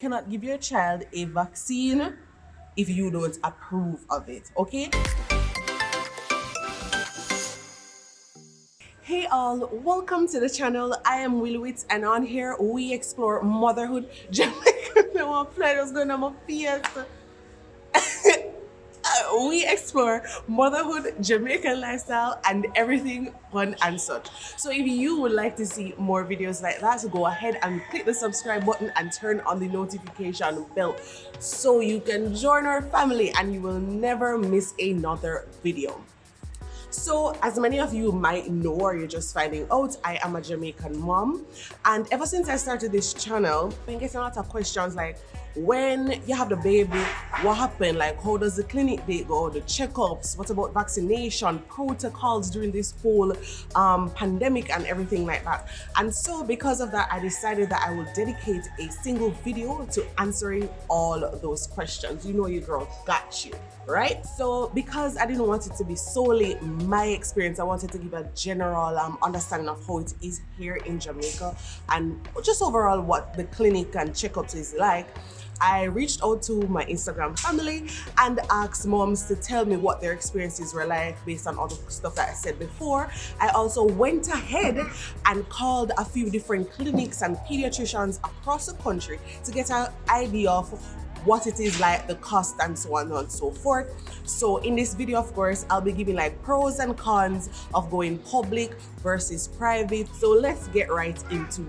Cannot give your child a vaccine if you don't approve of it, okay? Hey all, welcome to the channel. I am Willi-Whitz, and on here we explore motherhood. Jamaica, no flight was going on my face. We explore motherhood, Jamaican lifestyle, and everything fun and such. So if you would like to see more videos like that, so go ahead and click the subscribe button and turn on the notification bell so you can join our family and you will never miss another video. So as many of you might know, or you're just finding out, I am a Jamaican mom, and ever since I started this channel, I've been getting a lot of questions like, when you have the baby, what happened? Like, how does the clinic date go? The checkups? What about vaccination protocols during this whole pandemic and everything like that? And so because of that, I decided that I will dedicate a single video to answering all those questions. You know, your girl got you, right? So because I didn't want it to be solely my experience, I wanted to give a general understanding of how it is here in Jamaica and just overall what the clinic and checkups is like. I reached out to my Instagram family and asked moms to tell me what their experiences were like based on all the stuff that I said before. I also went ahead and called a few different clinics and pediatricians across the country to get an idea of what it is like, the cost, and so on and so forth. So in this video, of course, I'll be giving like pros and cons of going public versus private. So let's get right into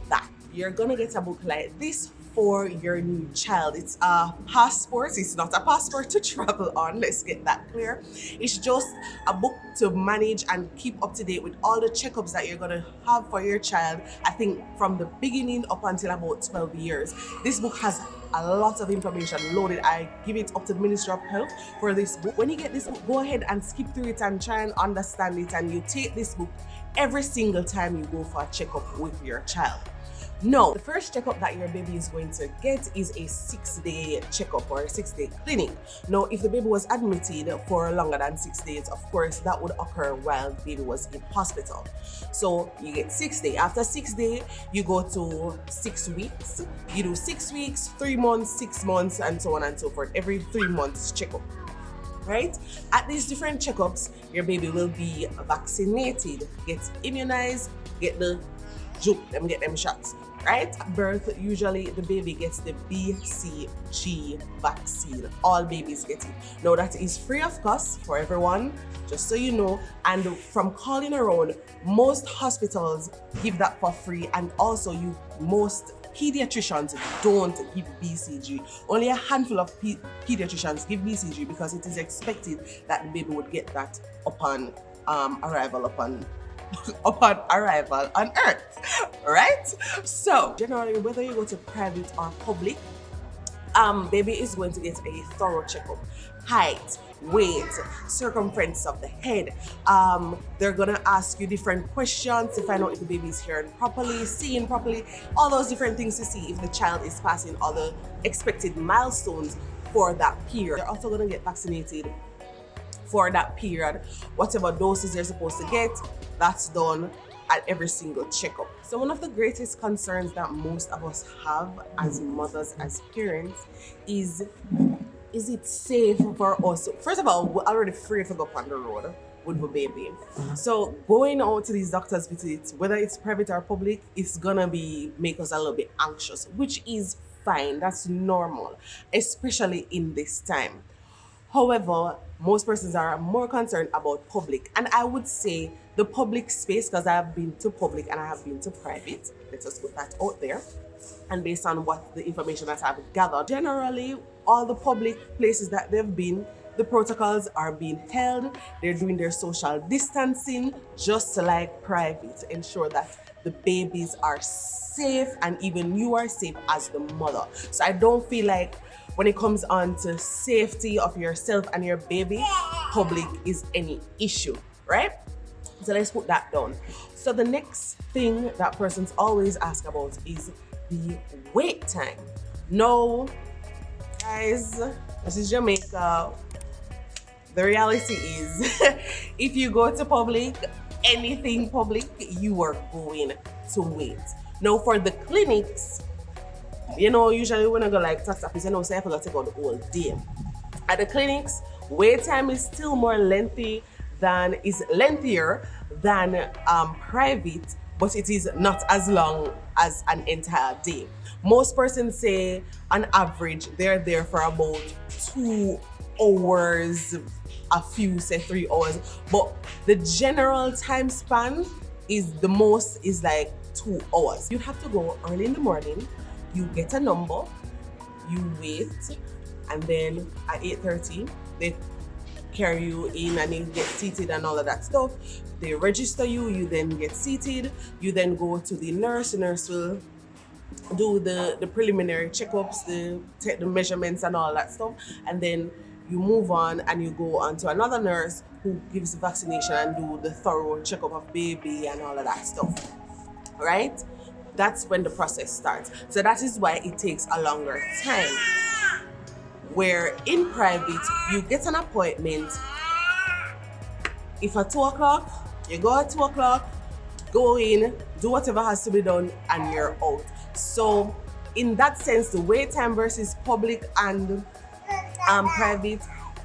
that. You're gonna get a book like this for your new child. It's a passport. It's not a passport to travel on. Let's get that clear. It's just a book to manage and keep up to date with all the checkups that you're gonna have for your child. I think from the beginning up until about 12 years. This book has a lot of information loaded. I give it up to the Ministry of Health for this book. When you get this book, go ahead and skip through it and try and understand it, and you take this book every single time you go for a checkup with your child. No, the first checkup that your baby is going to get is a 6-day checkup or a 6-day clinic. Now, if the baby was admitted for longer than 6 days, of course, that would occur while the baby was in hospital. So you get 6 days. After 6 days, you go to 6 weeks. You do 6 weeks, 3 months, 6 months, and so on and so forth. Every 3 months checkup. Right? At these different checkups, your baby will be vaccinated, get immunized, get the get them shots. Right? At birth, usually the baby gets the BCG vaccine. All babies get it. Now that is free of cost for everyone, just so you know. And from calling around, most hospitals give that for free, and also most pediatricians don't give BCG. Only a handful of pediatricians give BCG because it is expected that the baby would get that upon arrival on earth, right? So generally, whether you go to private or public, baby is going to get a thorough checkup. Height, weight, circumference of the head. They're gonna ask you different questions to find out if the baby is hearing properly, seeing properly, all those different things to see if the child is passing all the expected milestones for that period. They're also gonna get vaccinated for that period. Whatever doses they're supposed to get, that's done at every single checkup. So one of the greatest concerns that most of us have as mothers, as parents, is it safe for us? First of all, we're already afraid to go on the road with the baby. So going out to these doctors' visits, whether it's private or public, it's gonna make us a little bit anxious, which is fine. That's normal, especially in this time. However, most persons are more concerned about public, and I would say the public space, because I have been to public and I have been to private. Let us put that out there. And based on what the information that I've gathered, generally all the public places that they've been, the protocols are being held. They're doing their social distancing, just like private, to ensure that the babies are safe and even you are safe as the mother. So I don't feel like when it comes on to safety of yourself and your baby, public is any issue, right? So let's put that down. So the next thing that persons always ask about is the wait time. No, guys, this is Jamaica. The reality is, if you go to public, anything public, you are going to wait. Now for the clinics, You know, usually when I go like tax office, you know, so I forgot to take out the whole day. At the clinics, wait time is still more lengthier than private, but it is not as long as an entire day. Most persons say on average they're there for about 2 hours, a few say 3 hours, but the general time span is the most is like 2 hours. You have to go early in the morning, you get a number, you wait, and then at 8:30 they carry you in and you get seated and all of that stuff. They register you, you then get seated, you then go to the nurse will do the preliminary checkups, take the measurements and all that stuff, and then you move on and you go on to another nurse who gives the vaccination and do the thorough checkup of baby and all of that stuff, right? That's when the process starts. So that is why it takes a longer time. Where in private, you get an appointment. If at 2 o'clock, you go at 2 o'clock, go in, do whatever has to be done, and you're out. So in that sense, the wait time versus public and private,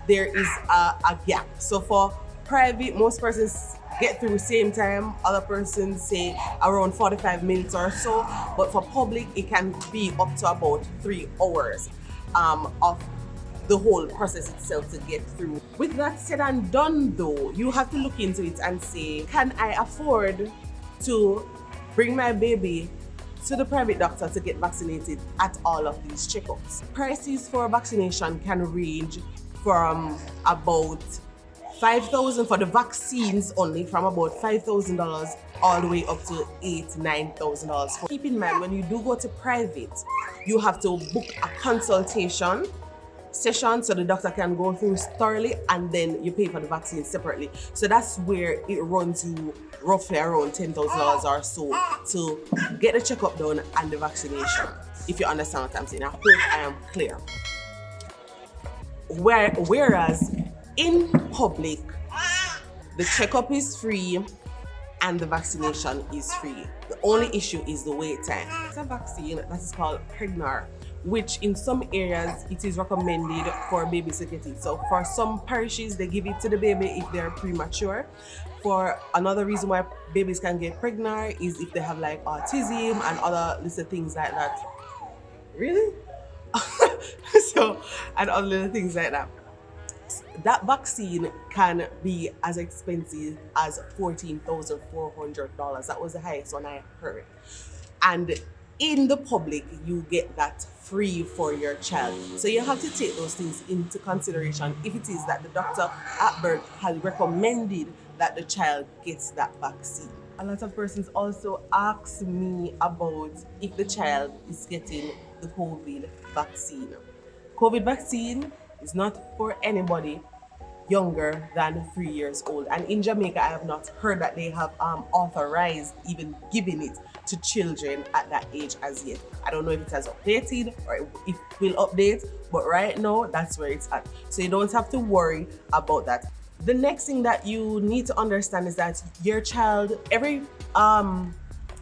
there is a gap. So for private, most persons get through same time, other persons say around 45 minutes or so, but for public, it can be up to about 3 hours of the whole process itself to get through. With that said and done though, you have to look into it and say, can I afford to bring my baby to the private doctor to get vaccinated at all of these checkups? Prices for vaccination can range from about $5,000 for the vaccines only, from about $5,000 all the way up to $8,000-9,000. Keep in mind, when you do go to private, you have to book a consultation session so the doctor can go through thoroughly, and then you pay for the vaccine separately. So that's where it runs you roughly around $10,000 or so to get the checkup done and the vaccination, if you understand what I'm saying. I hope I am clear. Whereas in public, the checkup is free and the vaccination is free. The only issue is the wait time. It's a vaccine that is called Prevnar, which in some areas it is recommended for babies to get it. So for some parishes, they give it to the baby if they're premature. For another reason why babies can get pregnant is if they have like autism and other little things like that. Really? So, and other little things like that. That vaccine can be as expensive as $14,400. That was the highest one I heard. And in the public, you get that free for your child. So you have to take those things into consideration if it is that the doctor at birth has recommended that the child gets that vaccine. A lot of persons also ask me about if the child is getting the COVID vaccine. COVID vaccine is not for anybody younger than 3 years old. And in Jamaica, I have not heard that they have authorized even giving it to children at that age as yet. I don't know if it has updated or if it will update, but right now, that's where it's at. So you don't have to worry about that. The next thing that you need to understand is that your child, every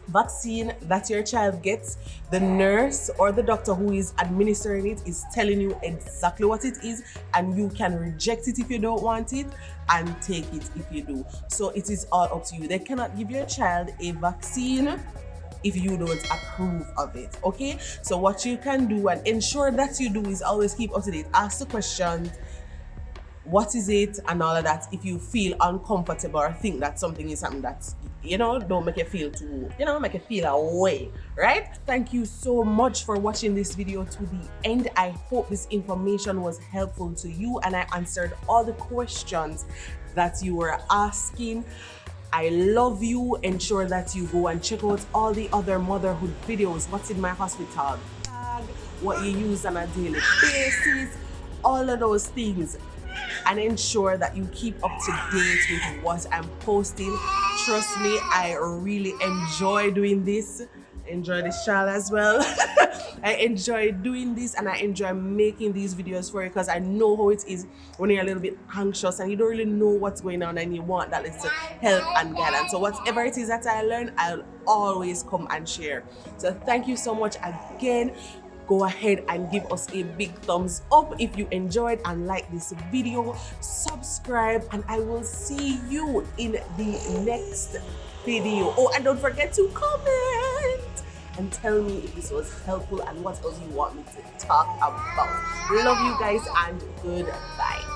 vaccine that your child gets, the nurse or the doctor who is administering it is telling you exactly what it is, and you can reject it if you don't want it and take it if you do. So it is all up to you. They cannot give your child a vaccine if you don't approve of it, okay? So what you can do and ensure that you do is always keep up to date. Ask the questions, what is it, and all of that. If you feel uncomfortable or think that something is something that, you know, don't make you feel too, you know, make you feel away, right? Thank you so much for watching this video to the end. I hope this information was helpful to you and I answered all the questions that you were asking. I love you. Ensure that you go and check out all the other motherhood videos, what's in my hospital bag, what you use on a daily basis, all of those things. And ensure that you keep up to date with what I'm posting. Trust me, I really enjoy doing this. Enjoy this child as well. I enjoy doing this and I enjoy making these videos for you because I know how it is when you're a little bit anxious and you don't really know what's going on and you want that little help and guidance. So whatever it is that I learn, I'll always come and share. So thank you so much again. go ahead and give us a big thumbs up if you enjoyed and like this video. Subscribe, and I will see you in the next video. Oh, and don't forget to comment and tell me if this was helpful and what else you want me to talk about. Love you guys, and goodbye.